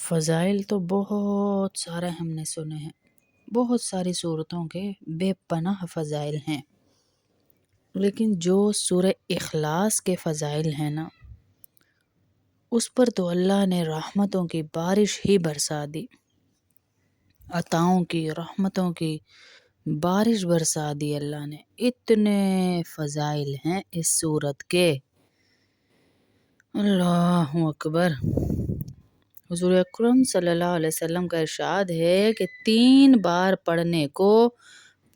فضائل تو بہت سارے ہم نے سنے ہیں، بہت ساری صورتوں کے بے پناہ فضائل ہیں، لیکن جو سورہ اخلاص کے فضائل ہیں نا، اس پر تو اللہ نے رحمتوں کی بارش ہی برسا دی، عطاؤں کی، رحمتوں کی بارش برسا دی اللہ نے۔ اتنے فضائل ہیں اس سورت کے، اللہ اکبر۔ حضور اکرم صلی اللہ علیہ وسلم کا ارشاد ہے کہ 3 بار پڑھنے کو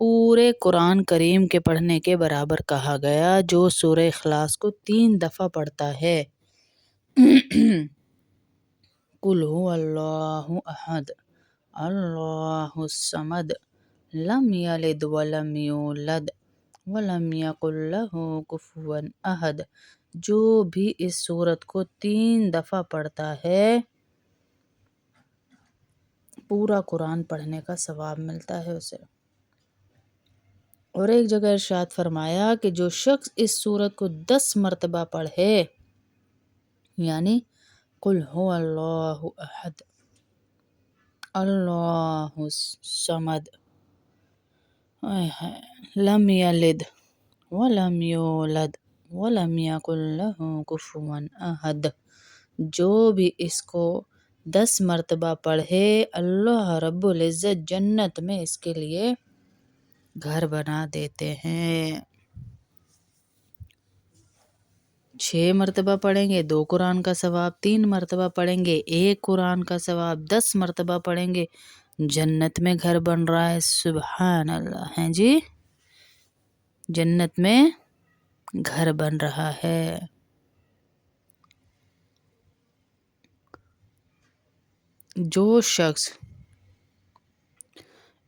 پورے قرآن کریم کے پڑھنے کے برابر کہا گیا۔ جو سورہ اخلاص کو 3 دفعہ پڑھتا ہے، قل هو اللہ احد اللہ الصمد لم یلد ولم یولد ولم یکن لہ کفوا احد، جو بھی اس سورت کو 3 دفعہ پڑھتا ہے پورا قرآن پڑھنے کا ثواب ملتا ہے اسے۔ اور ایک جگہ ارشاد فرمایا کہ جو شخص اس سورت کو 10 مرتبہ پڑھے، یعنی قل هو اللہ احد اللہ الصمد لم یلد ولم یولد ولم یکن لہ کفوا احد، جو بھی اس کو 10 مرتبہ پڑھے، اللہ رب العزت جنت میں اس کے لیے گھر بنا دیتے ہیں۔ 6 مرتبہ پڑھیں گے 2 قرآن کا ثواب، 3 مرتبہ پڑھیں گے 1 قرآن کا ثواب، 10 مرتبہ پڑھیں گے جنت میں گھر بن رہا ہے۔ سبحان اللہ، ہیں جی، جنت میں گھر بن رہا ہے۔ جو شخص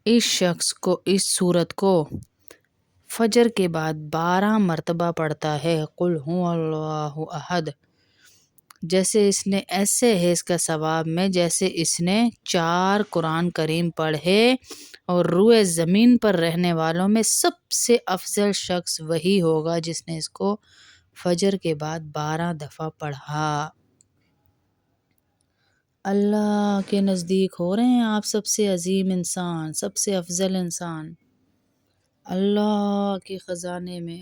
اس سورت کو فجر کے بعد 12 مرتبہ پڑھتا ہے، قل هو اللہ احد، جیسے اس نے ایسے ہے اس کا ثواب میں جیسے اس نے 4 قرآن کریم پڑھے، اور روئے زمین پر رہنے والوں میں سب سے افضل شخص وہی ہوگا جس نے اس کو فجر کے بعد 12 دفعہ پڑھا۔ اللہ کے نزدیک ہو رہے ہیں آپ سب سے عظیم انسان، سب سے افضل انسان۔ اللہ کے خزانے میں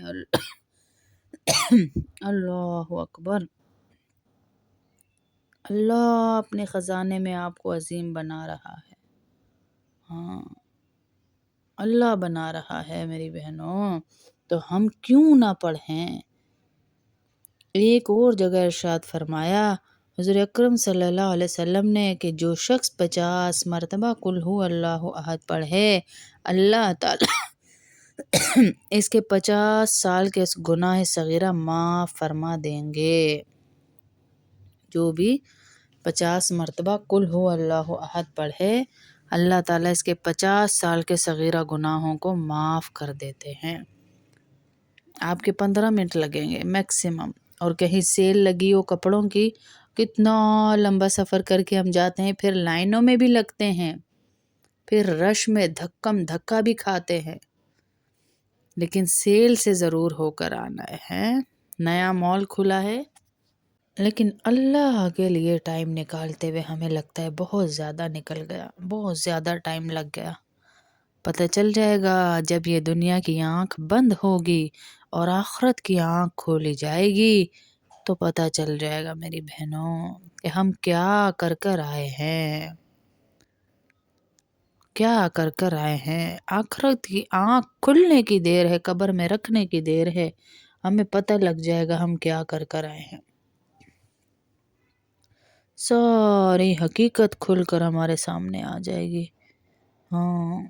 اللہ اکبر، اللہ اپنے خزانے میں آپ کو عظیم بنا رہا ہے۔ ہاں، اللہ بنا رہا ہے میری بہنوں، تو ہم کیوں نہ پڑھیں۔ ایک اور جگہ ارشاد فرمایا حضور اکرم صلی اللہ علیہ وسلم نے کہ جو شخص 50 مرتبہ قل هو اللہ احد پڑھے، اللہ تعالی اس کے 50 سال کے گناہ صغیرہ معاف فرما دیں گے۔ جو بھی 50 مرتبہ قل هو اللہ احد پڑھے، اللہ تعالیٰ اس کے 50 سال کے صغیرہ گناہوں کو معاف کر دیتے ہیں۔ آپ کے 15 منٹ لگیں گے میکسیمم، اور کہیں سیل لگی ہو کپڑوں کی، کتنا لمبا سفر کر کے ہم جاتے ہیں، پھر لائنوں میں بھی لگتے ہیں، پھر رش میں دھکم دھکا بھی کھاتے ہیں، لیکن سیل سے ضرور ہو کر آنا ہے۔ نیا مال کھلا ہے، لیکن اللہ کے لیے ٹائم نکالتے ہوئے ہمیں لگتا ہے بہت زیادہ نکل گیا، بہت زیادہ ٹائم لگ گیا۔ پتہ چل جائے گا جب یہ دنیا کی آنکھ بند ہوگی اور آخرت کی آنکھ کھولی جائے گی، تو پتہ چل جائے گا میری بہنوں کہ ہم کیا کر کر آئے ہیں، کیا کر کر آئے ہیں۔ آخرت کی آنکھ کھلنے کی دیر ہے، قبر میں رکھنے کی دیر ہے، ہمیں پتہ لگ جائے گا ہم کیا کر کر آئے ہیں۔ ساری حقیقت کھل کر ہمارے سامنے آ جائے گی۔ ہاں،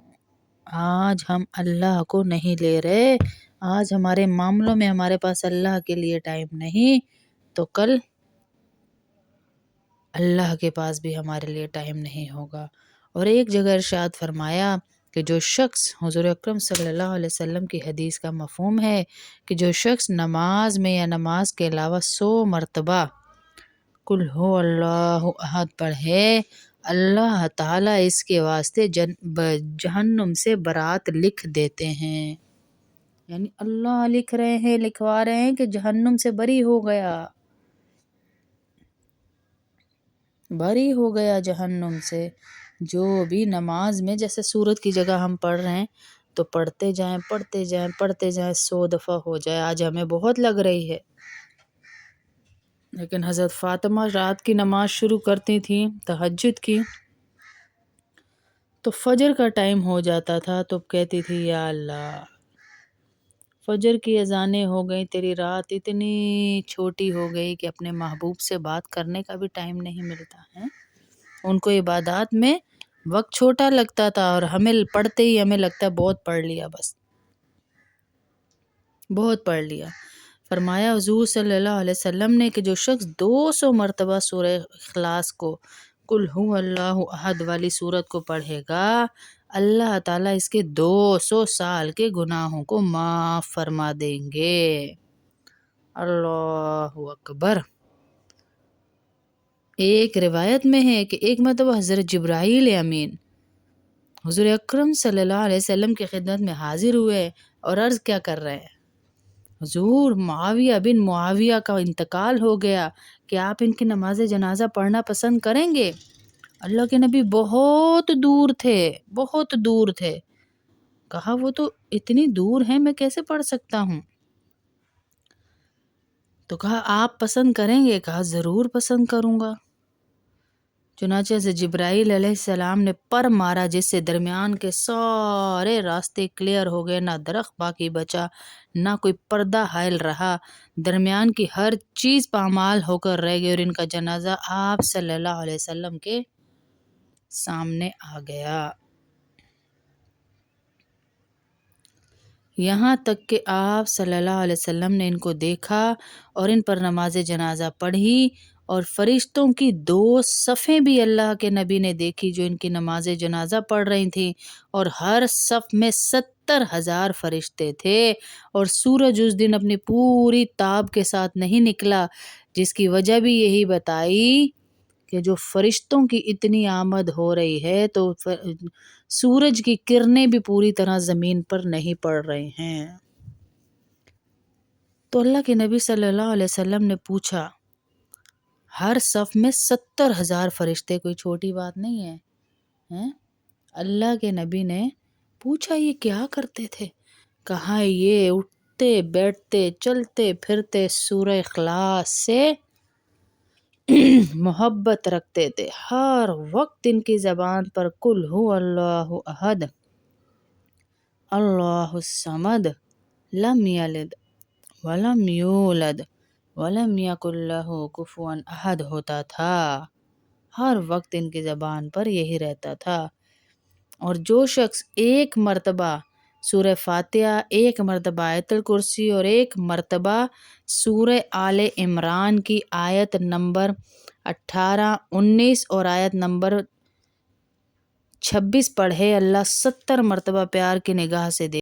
آج ہم اللہ کو نہیں لے رہے، آج ہمارے معاملوں میں ہمارے پاس اللہ کے لیے ٹائم نہیں، تو کل اللہ کے پاس بھی ہمارے لیے ٹائم نہیں ہوگا۔ اور ایک جگہ ارشاد فرمایا کہ جو شخص، حضور اکرم صلی اللہ علیہ وسلم کی حدیث کا مفہوم ہے کہ جو شخص نماز میں یا نماز کے علاوہ 100 مرتبہ قل هو اللہ احد پڑھے، اللہ تعالیٰ اس کے واسطے جہنم سے برات لکھ دیتے ہیں۔ یعنی اللہ لکھ رہے ہیں، لکھوا رہے ہیں کہ جہنم سے بری ہو گیا۔ بری ہو گیا جہنم سے۔ جو بھی نماز میں جیسے سورت کی جگہ ہم پڑھ رہے ہیں تو پڑھتے جائیں پڑھتے جائیں پڑھتے جائیں، 100 دفعہ ہو جائے۔ آج ہمیں بہت لگ رہی ہے، لیکن حضرت فاطمہ رات کی نماز شروع کرتی تھیں تہجد کی، تو فجر کا ٹائم ہو جاتا تھا تو کہتی تھی یا اللہ فجر کی اذانیں ہو گئیں، تیری رات اتنی چھوٹی ہو گئی کہ اپنے محبوب سے بات کرنے کا بھی ٹائم نہیں ملتا ہے۔ ان کو عبادات میں وقت چھوٹا لگتا تھا اور ہمیں پڑھتے ہی ہمیں لگتا ہے بہت پڑھ لیا، بس بہت پڑھ لیا۔ فرمایا حضور صلی اللہ علیہ وسلم نے کہ جو شخص 200 مرتبہ سورہ اخلاص کو، قل هو اللہ احد والی سورت کو پڑھے گا، اللہ تعالیٰ اس کے 200 سال کے گناہوں کو معاف فرما دیں گے۔ اللہ اکبر۔ ایک روایت میں ہے کہ ایک مرتبہ حضرت جبرائیل امین حضور اکرم صلی اللہ علیہ وسلم کی خدمت میں حاضر ہوئے اور عرض کیا کر رہے ہیں، حضور معاویہ بن معاویہ کا انتقال ہو گیا، کہ آپ ان کی نماز جنازہ پڑھنا پسند کریں گے؟ اللہ کے نبی بہت دور تھے، بہت دور تھے۔ کہا وہ تو اتنی دور ہیں، میں کیسے پڑھ سکتا ہوں؟ تو کہا آپ پسند کریں گے؟ کہا ضرور پسند کروں گا۔ چنانچہ سے جبرائیل علیہ السلام نے پر مارا، جس سے درمیان کے سارے راستے کلیئر ہو گئے، نہ درخت باقی بچا، نہ کوئی پردہ حائل رہا، درمیان کی ہر چیز پامال ہو کر رہ گئی، اور ان کا جنازہ آپ صلی اللہ علیہ وسلم کے سامنے آ گیا۔ یہاں تک کہ آپ صلی اللہ علیہ وسلم نے ان کو دیکھا اور ان پر نماز جنازہ پڑھی، اور فرشتوں کی 2 صفیں بھی اللہ کے نبی نے دیکھی جو ان کی نماز جنازہ پڑھ رہی تھیں، اور ہر صف میں 70,000 فرشتے تھے، اور سورج اس دن اپنی پوری تاب کے ساتھ نہیں نکلا، جس کی وجہ بھی یہی بتائی کہ جو فرشتوں کی اتنی آمد ہو رہی ہے تو سورج کی کرنیں بھی پوری طرح زمین پر نہیں پڑ رہے ہیں۔ تو اللہ کے نبی صلی اللہ علیہ وسلم نے پوچھا، ہر صف میں 70,000 فرشتے کوئی چھوٹی بات نہیں ہے۔ اللہ کے نبی نے پوچھا یہ کیا کرتے تھے؟ کہا یہ اٹھتے بیٹھتے چلتے پھرتے سورہ اخلاص سے محبت رکھتے تھے، ہر وقت ان کی زبان پر قل هو اللہ احد اللہ الصمد لم یلد ولم یولد ولم یکن لہ کفوا احد ہوتا تھا۔ ہر وقت ان کی زبان پر یہی رہتا تھا۔ اور جو شخص 1 مرتبہ سورہ فاتحہ، 1 مرتبہ آیت الکرسی اور 1 مرتبہ سورہ آل عمران کی آیت نمبر 18، 19 اور آیت نمبر 26 پڑھے، اللہ 70 مرتبہ پیار کی نگاہ سے